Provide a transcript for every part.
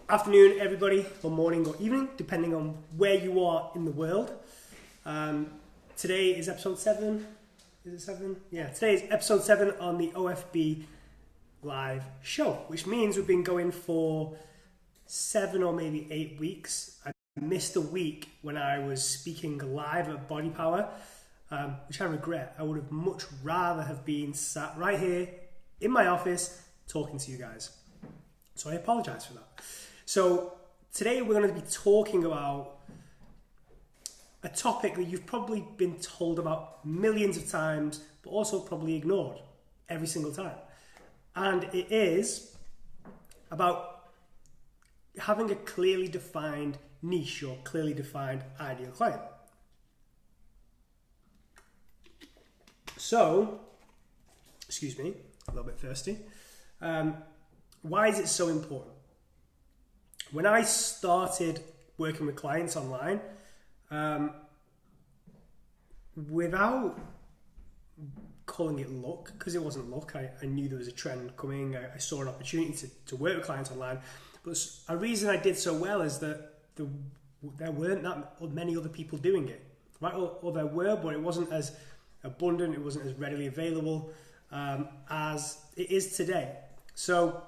Afternoon, everybody, or morning or evening, depending on where you are in the world. Today is episode 7. Is it 7? Yeah, today is episode 7 on the OFB Live Show, which means we've been going for 7 or maybe 8 weeks. I missed a week when I was speaking live at Body Power, which I regret. I would have much rather have been sat right here in my office talking to you guys. So I apologize for that. So today we're going to be talking about a topic that you've probably been told about millions of times, but also probably ignored every single time. And it is about having a clearly defined niche or clearly defined ideal client. So, excuse me, a little bit thirsty. Why is it so important? When I started working with clients online, without calling it luck, because it wasn't luck, I knew there was a trend coming, I saw an opportunity to work with clients online, but a reason I did so well is that there weren't that many other people doing it, right? Or there were, but it wasn't as abundant, it wasn't as readily available as it is today. So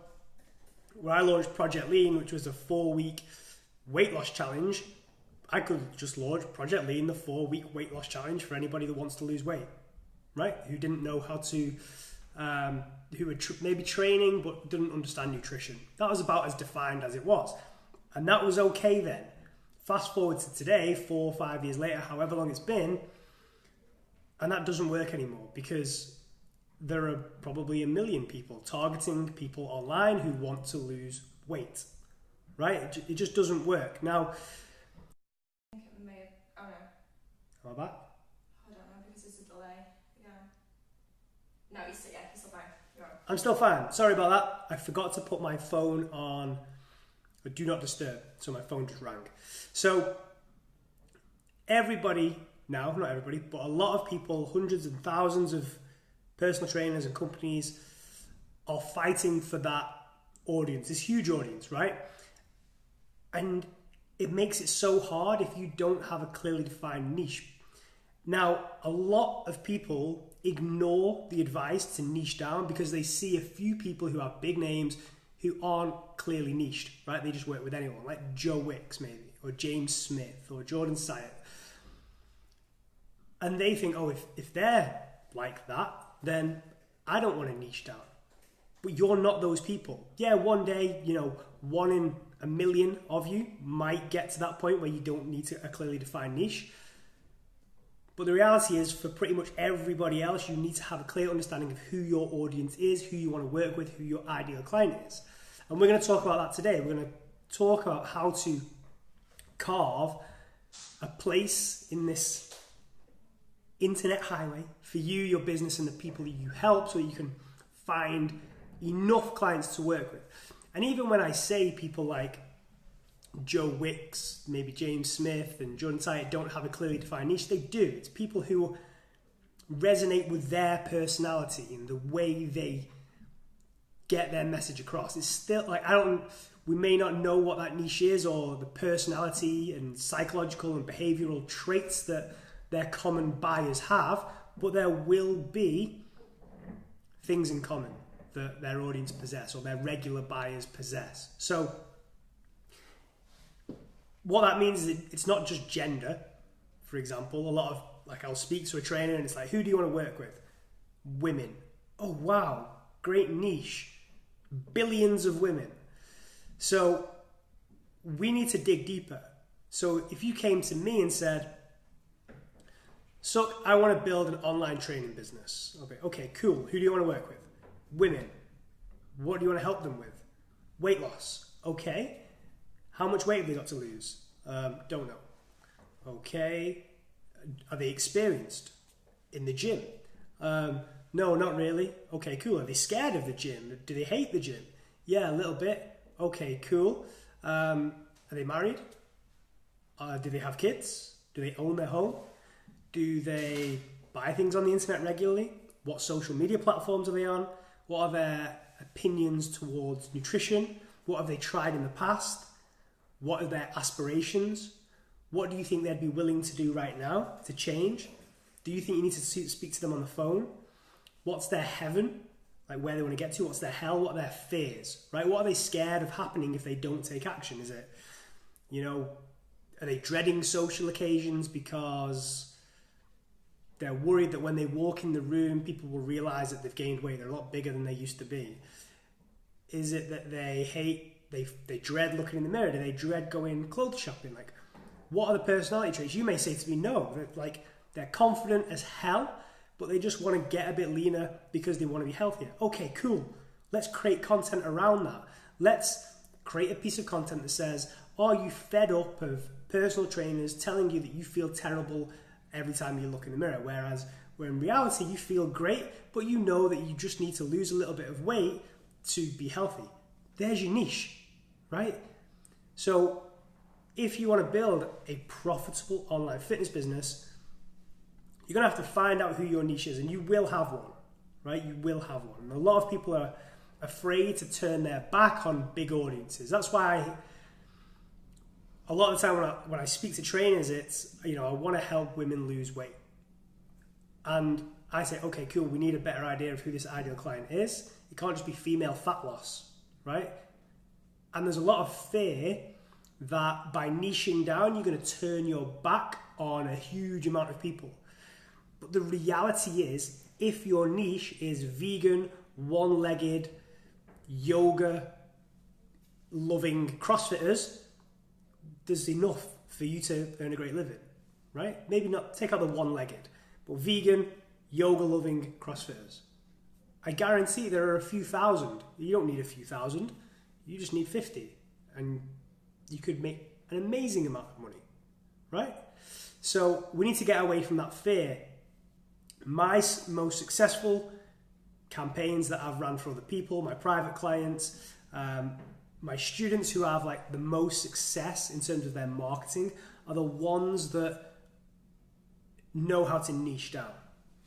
when I launched Project Lean, which was a 4-week weight loss challenge, I could just launch Project Lean, the 4-week weight loss challenge for anybody that wants to lose weight, right? Who didn't know how to, who were maybe training but didn't understand nutrition. That was about as defined as it was. And that was okay then. Fast forward to today, 4 or 5 years later, however long it's been, and that doesn't work anymore because there are probably 1 million people targeting people online who want to lose weight, right? It just doesn't work. Now, I think it may have, oh no. Am I back? I don't know because there's a delay again. No, you're still fine. You're on. I'm still fine. Sorry about that. I forgot to put my phone on do not disturb, so my phone just rang. So everybody now, not everybody, but a lot of people, hundreds and thousands of personal trainers and companies are fighting for that audience, this huge audience, right? And it makes it so hard if you don't have a clearly defined niche. Now, a lot of people ignore the advice to niche down because they see a few people who have big names who aren't clearly niched, right? They just work with anyone, like Joe Wicks maybe, or James Smith, or Jordan Syatt. And they think, oh, if they're like that, then I don't want to niche down. But you're not those people. Yeah, one day, 1 in 1 million of you might get to that point where you don't need a clearly defined niche. But the reality is, for pretty much everybody else, you need to have a clear understanding of who your audience is, who you want to work with, who your ideal client is. And we're going to talk about that today. We're going to talk about how to carve a place in this internet highway for you, your business, and the people that you help so you can find enough clients to work with. And even when I say people like Joe Wicks, maybe James Smith and Jordan Syatt don't have a clearly defined niche, they do. It's people who resonate with their personality and the way they get their message across. It's still like, we may not know what that niche is or the personality and psychological and behavioral traits that their common buyers have, but there will be things in common that their audience possess or their regular buyers possess. So what that means is it's not just gender. For example, a lot of, I'll speak to a trainer and it's like, who do you want to work with? Women. Oh, wow, great niche. Billions of women. So we need to dig deeper. So if you came to me and said, so I want to build an online training business. Okay, cool. Who do you want to work with? Women. What do you want to help them with? Weight loss. Okay. How much weight have they got to lose? Don't know. Okay. Are they experienced in the gym? No, not really. Okay, cool. Are they scared of the gym? Do they hate the gym? Yeah, a little bit. Okay, cool. Are they married? Do they have kids? Do they own their home? Do they buy things on the internet regularly? What social media platforms are they on? What are their opinions towards nutrition? What have they tried in the past? What are their aspirations? What do you think they'd be willing to do right now to change? Do you think you need to speak to them on the phone? What's their heaven? Like where they want to get to? What's their hell? What are their fears? Right? What are they scared of happening if they don't take action? Is it, are they dreading social occasions because they're worried that when they walk in the room, people will realize that they've gained weight, they're a lot bigger than they used to be? Is it that they dread looking in the mirror? Do they dread going clothes shopping? Like, what are the personality traits? You may say to me, no, they're confident as hell, but they just want to get a bit leaner because they want to be healthier. Okay, cool. Let's create content around that. Let's create a piece of content that says, are you fed up of personal trainers telling you that you feel terrible every time you look in the mirror? Where in reality, you feel great, but you know that you just need to lose a little bit of weight to be healthy. There's your niche, right? So if you want to build a profitable online fitness business, you're going to have to find out who your niche is, and you will have one, right? You will have one. And a lot of people are afraid to turn their back on big audiences. That's why a lot of the time when I speak to trainers, it's, I want to help women lose weight. And I say, okay, cool, we need a better idea of who this ideal client is. It can't just be female fat loss, right? And there's a lot of fear that by niching down, you're going to turn your back on a huge amount of people. But the reality is, if your niche is vegan, one-legged, yoga-loving CrossFitters, there's enough for you to earn a great living, right? Maybe not, take out the one-legged, but vegan, yoga-loving CrossFitters. I guarantee there are a few thousand. You don't need a few thousand. You just need 50. And you could make an amazing amount of money, right? So we need to get away from that fear. My most successful campaigns that I've run for other people, my private clients, my students who have the most success in terms of their marketing are the ones that know how to niche down,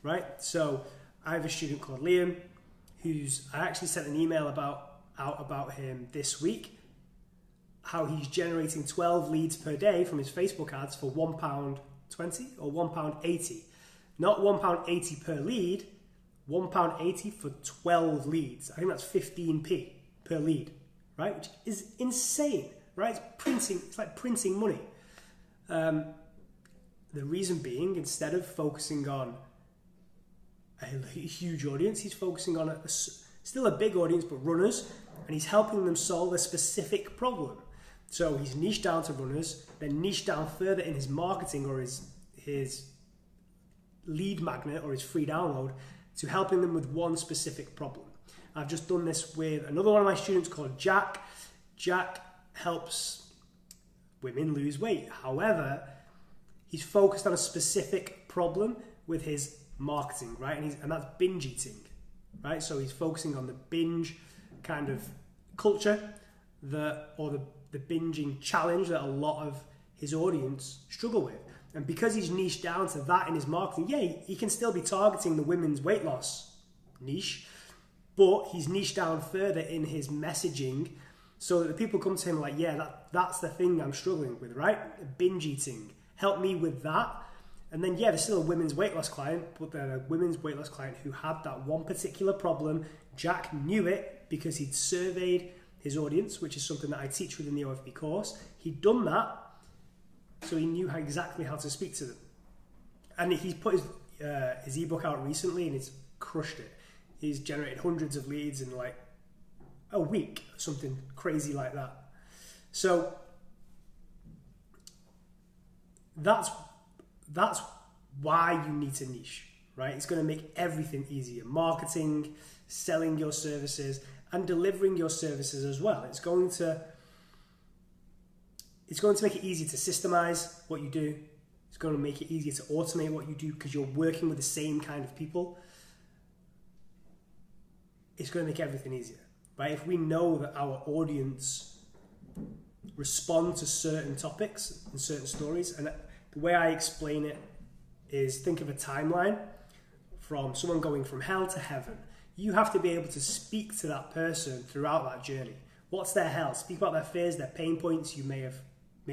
right? So I have a student called Liam, I actually sent an email out about him this week, how he's generating 12 leads per day from his Facebook ads for £1.20 or £1.80. Not £1.80 per lead, £1.80 for 12 leads. I think that's 15p per lead, right? Which is insane, right? It's like printing money. The reason being, instead of focusing on a huge audience, he's focusing on still a big audience, but runners, and he's helping them solve a specific problem. So he's niched down to runners, then niched down further in his marketing or his lead magnet or his free download to helping them with one specific problem. I've just done this with another one of my students called Jack. Jack helps women lose weight. However, he's focused on a specific problem with his marketing, right? And that's binge eating, right? So he's focusing on the binge kind of culture, the binging challenge that a lot of his audience struggle with. And because he's niched down to that in his marketing, he can still be targeting the women's weight loss niche, but he's niched down further in his messaging so that the people come to him like, that's the thing I'm struggling with, right? Binge eating. Help me with that. And then, there's still a women's weight loss client, but they're a women's weight loss client who had that one particular problem. Jack knew it because he'd surveyed his audience, which is something that I teach within the OFB course. He'd done that, so he knew exactly how to speak to them. And he's put his ebook out recently, and it's crushed it. He's generated hundreds of leads in a week, something crazy like that. So that's why you need to niche, right? It's going to make everything easier. Marketing, selling your services, and delivering your services as well. It's going to make it easier to systemize what you do. It's going to make it easier to automate what you do because you're working with the same kind of people. It's going to make everything easier, right? If we know that our audience respond to certain topics and certain stories, and the way I explain it is, think of a timeline from someone going from hell to heaven. You have to be able to speak to that person throughout that journey. What's their hell? Speak about their fears, their pain points. You may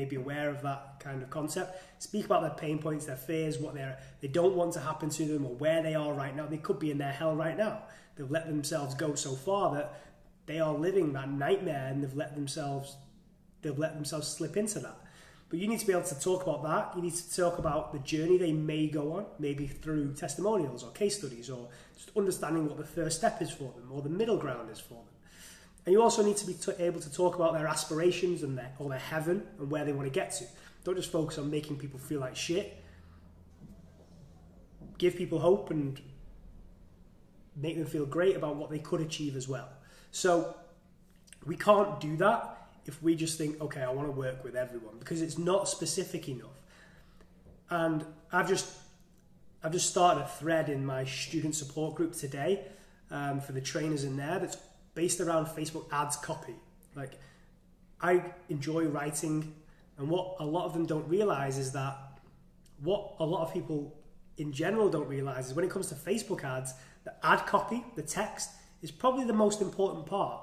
be aware of that kind of concept. Speak about their pain points, their fears, what they don't want to happen to them, or where they are right now. They could be in their hell right now. They've let themselves go so far that they are living that nightmare, and they've let themselves slip into that. But you need to be able to talk about that. You need to talk about the journey they may go on, maybe through testimonials or case studies, or just understanding what the first step is for them, or the middle ground is for them. And you also need to be able to talk about their aspirations and their heaven and where they want to get to. Don't just focus on making people feel like shit. Give people hope and make them feel great about what they could achieve as well. So we can't do that if we just think, okay, I want to work with everyone, because it's not specific enough. And I've just started a thread in my student support group today for the trainers in there that's based around Facebook ads copy. Like, I enjoy writing, and what a lot of them don't realize is that what a lot of people in general don't realize is when it comes to Facebook ads, the ad copy, the text, is probably the most important part.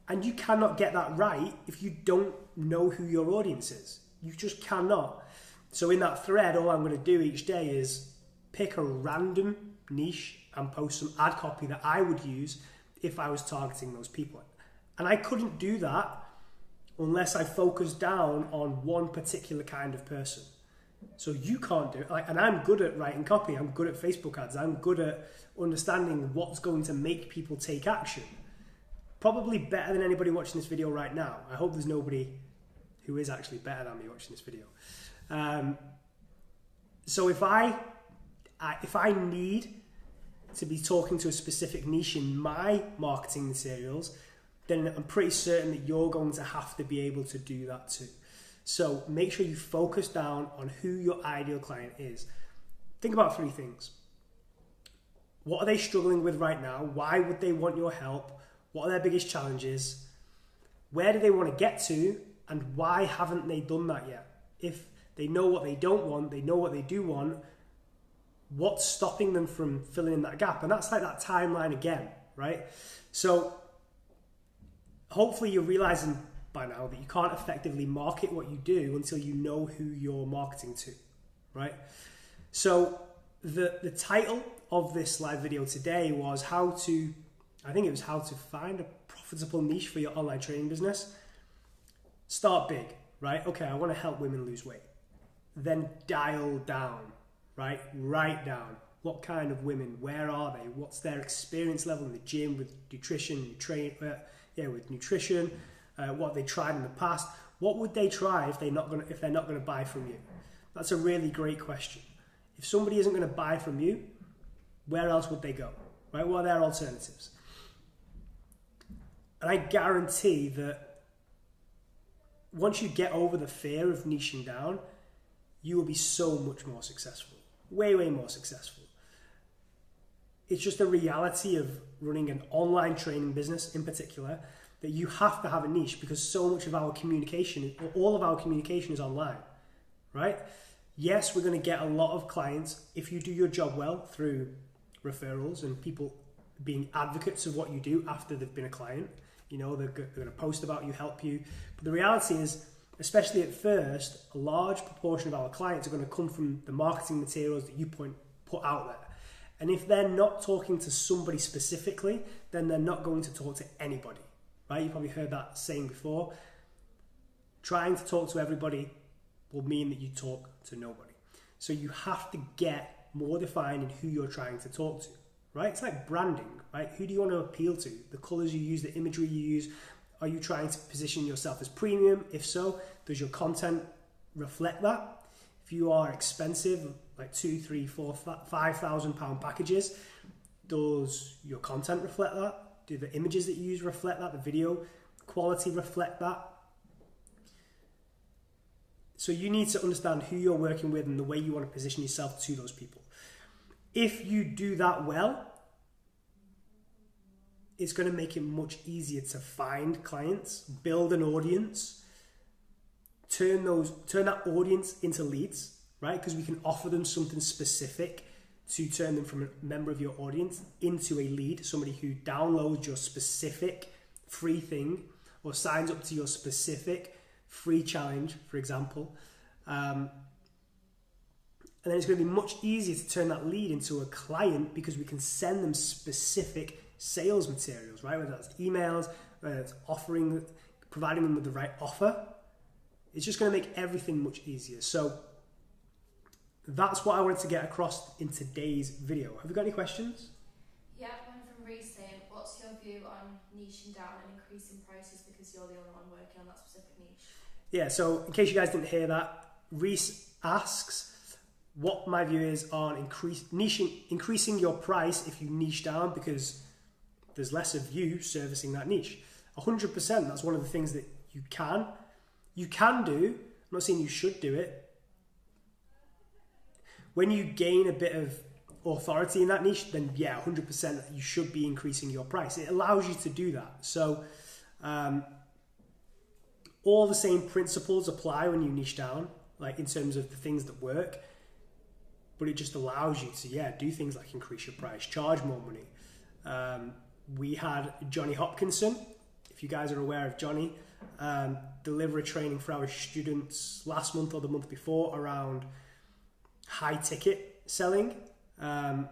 And you cannot get that right if you don't know who your audience is. You just cannot. So in that thread, all I'm going to do each day is pick a random niche and post some ad copy that I would use if I was targeting those people. And I couldn't do that unless I focused down on one particular kind of person. So you can't do it. And I'm good at writing copy. I'm good at Facebook ads. I'm good at understanding what's going to make people take action. Probably better than anybody watching this video right now. I hope there's nobody who is actually better than me watching this video. So if I need to be talking to a specific niche in my marketing materials, then I'm pretty certain that you're going to have to be able to do that too. So make sure you focus down on who your ideal client is. Think about 3 things. What are they struggling with right now? Why would they want your help? What are their biggest challenges? Where do they want to get to? And why haven't they done that yet? If they know what they don't want, they know what they do want, what's stopping them from filling in that gap? And that's like that timeline again, right? So hopefully you're realizing by now that you can't effectively market what you do until you know who you're marketing to, right? So the title of this live video today was how to find a profitable niche for your online training business. Start big, right? Okay, I want to help women lose weight. Then dial down, right? Write down what kind of women, where are they? What's their experience level in the gym with nutrition, what they tried in the past. What would they try if they're not going to buy from you? That's a really great question. If somebody isn't going to buy from you, where else would they go? Right? What are their alternatives? And I guarantee that once you get over the fear of niching down, you will be so much more successful. Way, way more successful. It's just a reality of running an online training business in particular, that you have to have a niche, because so much of our communication, or all of our communication, is online, right? Yes, we're going to get a lot of clients if you do your job well through referrals and people being advocates of what you do after they've been a client. You know, they're going to post about you, help you. But the reality is, especially at first, a large proportion of our clients are going to come from the marketing materials that you put out there. And if they're not talking to somebody specifically, then they're not going to talk to anybody, right? You've probably heard that saying before. Trying to talk to everybody will mean that you talk to nobody. So you have to get more defined in who you're trying to talk to, right? It's like branding, right? Who do you want to appeal to? The colors you use, the imagery you use. Are you trying to position yourself as premium? If so, does your content reflect that? If you are expensive, like £2,000, £3,000, £4,000, £5,000 packages, does your content reflect that? Do the images that you use reflect that? The video quality reflect that? So you need to understand who you're working with and the way you want to position yourself to those people. If you do that well, it's going to make it much easier to find clients, build an audience, turn that audience into leads, right? Because we can offer them something specific to turn them from a member of your audience into a lead, somebody who downloads your specific free thing or signs up to your specific free challenge, for example, and then it's going to be much easier to turn that lead into a client because we can send them specific sales materials, right? Whether that's emails, whether it's providing them with the right offer. It's just going to make everything much easier. So that's what I wanted to get across in today's video. Have you got any questions? Yeah, one from Reese saying, what's your view on niching down and increasing prices because you're the only one working on that specific niche? Yeah, so in case you guys didn't hear that, Reese asks what my view is on increasing your price if you niche down because there's less of you servicing that niche. 100%, that's one of the things that you can do. I'm not saying you should do it. When you gain a bit of authority in that niche, then yeah, 100% you should be increasing your price. It allows you to do that. So all the same principles apply when you niche down, like in terms of the things that work, but it just allows you to, do things like increase your price, charge more money. We had Johnny Hopkinson, if you guys are aware of Johnny, deliver a training for our students last month or the month before around high ticket selling. And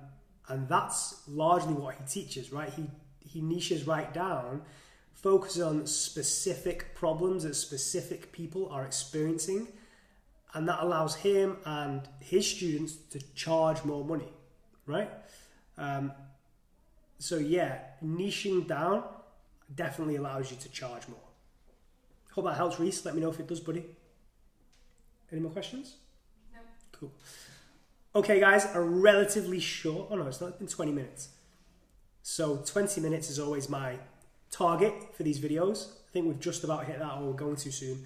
that's largely what he teaches, right? He niches right down, focuses on specific problems that specific people are experiencing, and that allows him and his students to charge more money, right? So yeah, niching down definitely allows you to charge more. Hope that helps, Reese. Let me know if it does, buddy. Any more questions? No. Cool. Okay, guys, a relatively short, it's not been 20 minutes. So 20 minutes is always my target for these videos. I think we've just about hit that, or we're going to soon.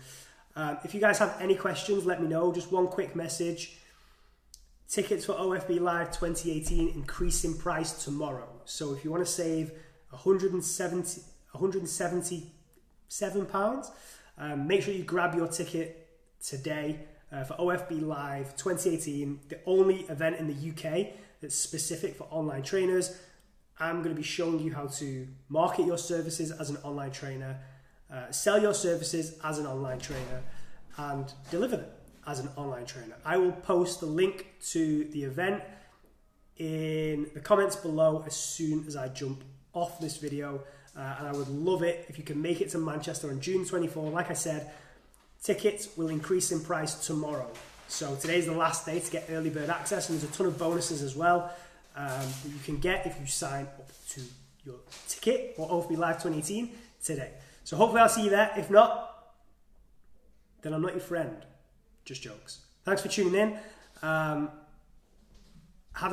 If you guys have any questions, let me know. Just one quick message. Tickets for OFB Live 2018 increase in price tomorrow. So if you want to save £177, make sure you grab your ticket today for OFB Live 2018, the only event in the UK that's specific for online trainers. I'm going to be showing you how to market your services as an online trainer, sell your services as an online trainer, and deliver them as an online trainer. I will post the link to the event in the comments below as soon as I jump off this video, and I would love it if you can make it to Manchester on June 24. Like I said, tickets will increase in price tomorrow. So today's the last day to get early bird access, and there's a ton of bonuses as well that you can get if you sign up to your ticket or OFB Live 2018 today. So hopefully I'll see you there. If not, then I'm not your friend. Just jokes. Thanks for tuning in. Have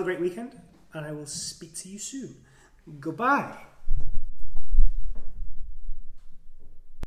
a great weekend, and I will speak to you soon. Goodbye.